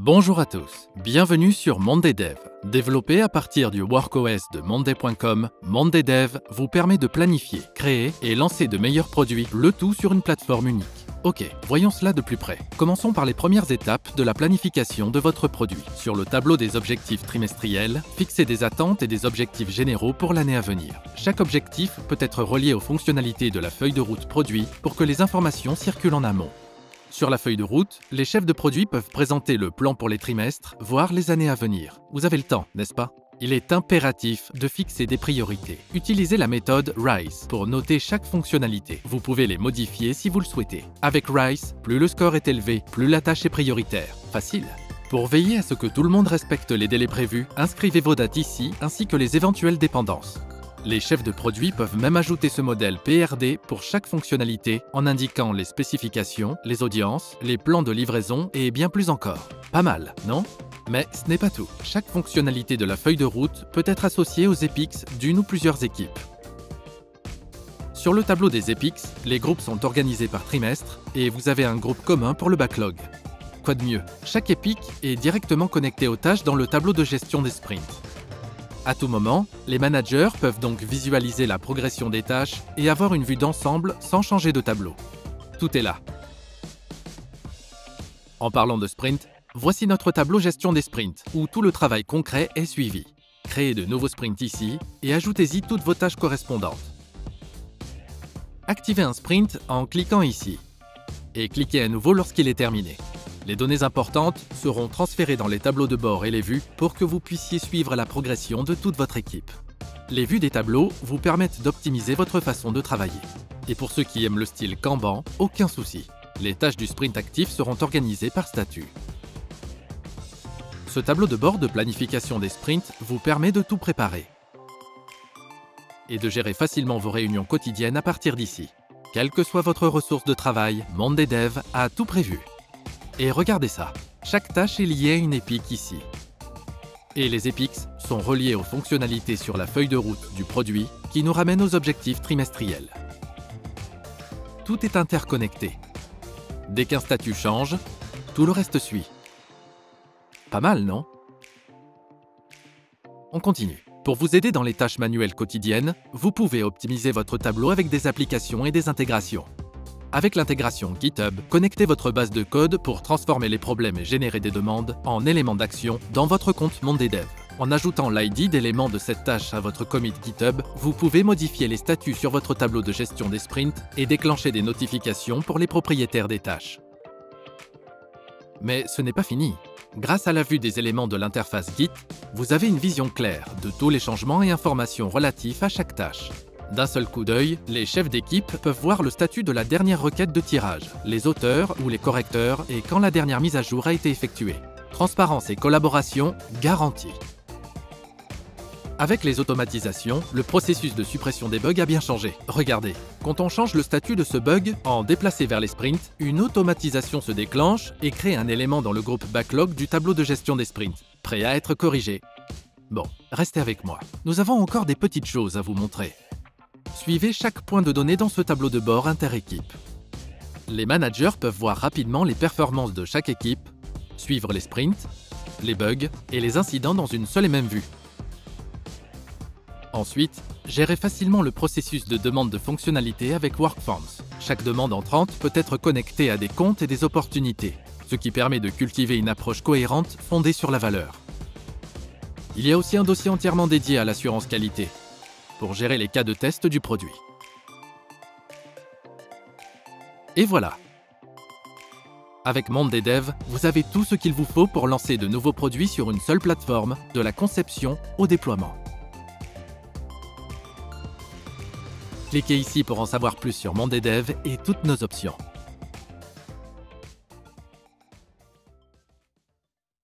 Bonjour à tous, bienvenue sur Monday Dev. Développé à partir du WorkOS de Monday.com, Monday Dev vous permet de planifier, créer et lancer de meilleurs produits, le tout sur une plateforme unique. Ok, voyons cela de plus près. Commençons par les premières étapes de la planification de votre produit. Sur le tableau des objectifs trimestriels, fixez des attentes et des objectifs généraux pour l'année à venir. Chaque objectif peut être relié aux fonctionnalités de la feuille de route produit pour que les informations circulent en amont. Sur la feuille de route, les chefs de produits peuvent présenter le plan pour les trimestres, voire les années à venir. Vous avez le temps, n'est-ce pas? Il est impératif de fixer des priorités. Utilisez la méthode RICE pour noter chaque fonctionnalité. Vous pouvez les modifier si vous le souhaitez. Avec RICE, plus le score est élevé, plus la tâche est prioritaire. Facile. Pour veiller à ce que tout le monde respecte les délais prévus, inscrivez vos dates ici ainsi que les éventuelles dépendances. Les chefs de produits peuvent même ajouter ce modèle PRD pour chaque fonctionnalité en indiquant les spécifications, les audiences, les plans de livraison et bien plus encore. Pas mal, non? Mais ce n'est pas tout. Chaque fonctionnalité de la feuille de route peut être associée aux epics d'une ou plusieurs équipes. Sur le tableau des epics, les groupes sont organisés par trimestre et vous avez un groupe commun pour le backlog. Quoi de mieux? Chaque epic est directement connecté aux tâches dans le tableau de gestion des sprints. À tout moment, les managers peuvent donc visualiser la progression des tâches et avoir une vue d'ensemble sans changer de tableau. Tout est là. En parlant de sprint, voici notre tableau gestion des sprints, où tout le travail concret est suivi. Créez de nouveaux sprints ici et ajoutez-y toutes vos tâches correspondantes. Activez un sprint en cliquant ici et cliquez à nouveau lorsqu'il est terminé. Les données importantes seront transférées dans les tableaux de bord et les vues pour que vous puissiez suivre la progression de toute votre équipe. Les vues des tableaux vous permettent d'optimiser votre façon de travailler. Et pour ceux qui aiment le style Kanban, aucun souci. Les tâches du sprint actif seront organisées par statut. Ce tableau de bord de planification des sprints vous permet de tout préparer et de gérer facilement vos réunions quotidiennes à partir d'ici. Quelle que soit votre ressource de travail, Monday Dev a tout prévu. Et regardez ça, chaque tâche est liée à une épique ici. Et les epics sont reliés aux fonctionnalités sur la feuille de route du produit qui nous ramène aux objectifs trimestriels. Tout est interconnecté. Dès qu'un statut change, tout le reste suit. Pas mal, non? On continue. Pour vous aider dans les tâches manuelles quotidiennes, vous pouvez optimiser votre tableau avec des applications et des intégrations. Avec l'intégration GitHub, connectez votre base de code pour transformer les problèmes et générer des demandes en éléments d'action dans votre compte Monday Dev. En ajoutant l'ID d'éléments de cette tâche à votre commit GitHub, vous pouvez modifier les statuts sur votre tableau de gestion des sprints et déclencher des notifications pour les propriétaires des tâches. Mais ce n'est pas fini. Grâce à la vue des éléments de l'interface Git, vous avez une vision claire de tous les changements et informations relatifs à chaque tâche. D'un seul coup d'œil, les chefs d'équipe peuvent voir le statut de la dernière requête de tirage, les auteurs ou les correcteurs et quand la dernière mise à jour a été effectuée. Transparence et collaboration garantie. Avec les automatisations, le processus de suppression des bugs a bien changé. Regardez, quand on change le statut de ce bug en déplacé vers les sprints, une automatisation se déclenche et crée un élément dans le groupe backlog du tableau de gestion des sprints, prêt à être corrigé. Bon, restez avec moi. Nous avons encore des petites choses à vous montrer. Suivez chaque point de données dans ce tableau de bord inter-équipe. Les managers peuvent voir rapidement les performances de chaque équipe, suivre les sprints, les bugs et les incidents dans une seule et même vue. Ensuite, gérez facilement le processus de demande de fonctionnalités avec WorkForms. Chaque demande entrante peut être connectée à des comptes et des opportunités, ce qui permet de cultiver une approche cohérente fondée sur la valeur. Il y a aussi un dossier entièrement dédié à l'assurance qualité, pour gérer les cas de test du produit. Et voilà! Avec Monday Dev, vous avez tout ce qu'il vous faut pour lancer de nouveaux produits sur une seule plateforme, de la conception au déploiement. Cliquez ici pour en savoir plus sur Monday Dev et toutes nos options.